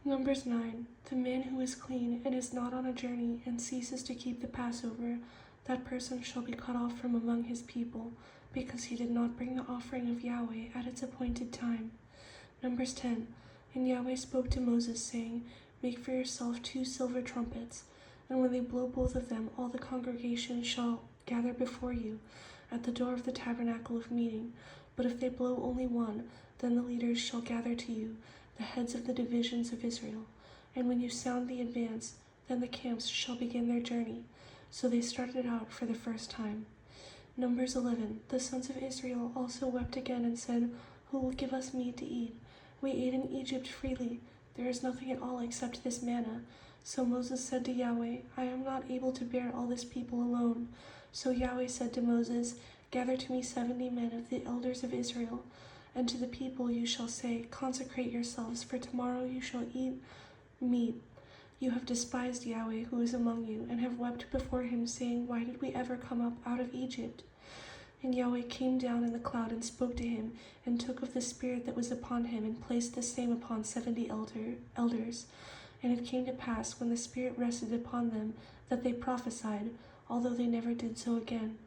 Numbers 9. The man who is clean and is not on a journey and ceases to keep the Passover, that person shall be cut off from among his people, because he did not bring the offering of Yahweh at its appointed time. Numbers 10. And Yahweh spoke to Moses, saying, Make for yourself 2 silver trumpets, and when they blow both of them, all the congregation shall gather before you at the door of the tabernacle of meeting. But if they blow only one, then the leaders shall gather to you, the heads of the divisions of Israel. And when you sound the advance, then the camps shall begin their journey. So they started out for the first time. Numbers 11. The sons of Israel also wept again and said, Who will give us meat to eat? We ate in Egypt freely. There is nothing at all except this manna. So Moses said to Yahweh, I am not able to bear all this people alone. So Yahweh said to Moses, Gather to me 70 men of the elders of Israel, and to the people you shall say, Consecrate yourselves, for tomorrow you shall eat meat. You have despised Yahweh who is among you, and have wept before him, saying, Why did we ever come up out of Egypt? And Yahweh came down in the cloud and spoke to him, and took of the spirit that was upon him, and placed the same upon 70 elders. And it came to pass, when the Spirit rested upon them, that they prophesied, although they never did so again.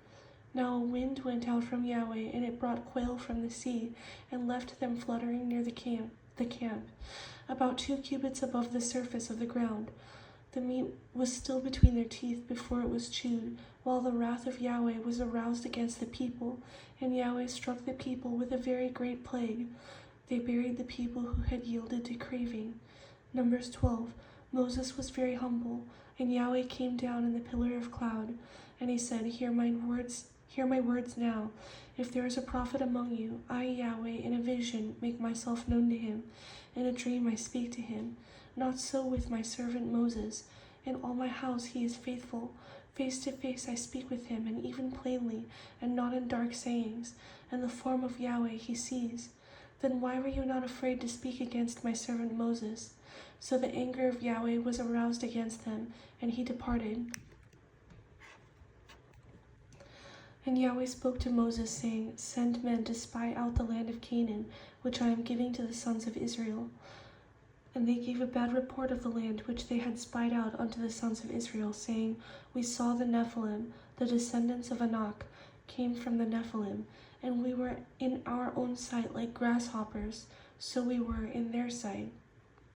Now a wind went out from Yahweh, and it brought quail from the sea, and left them fluttering near the camp, about 2 cubits above the surface of the ground. The meat was still between their teeth before it was chewed, while the wrath of Yahweh was aroused against the people, and Yahweh struck the people with a very great plague. They buried the people who had yielded to craving. Numbers 12. Moses was very humble, and Yahweh came down in the pillar of cloud, and he said, Hear my words now. If there is a prophet among you, I, Yahweh, in a vision make myself known to him. In a dream I speak to him. Not so with my servant Moses. In all my house he is faithful. Face to face I speak with him, and even plainly, and not in dark sayings. And the form of Yahweh he sees. Then why were you not afraid to speak against my servant Moses? So the anger of Yahweh was aroused against them, and he departed. And Yahweh spoke to Moses, saying, Send men to spy out the land of Canaan, which I am giving to the sons of Israel. And they gave a bad report of the land which they had spied out unto the sons of Israel, saying, We saw the Nephilim, the descendants of Anak, came from the Nephilim, and we were in our own sight like grasshoppers, so we were in their sight.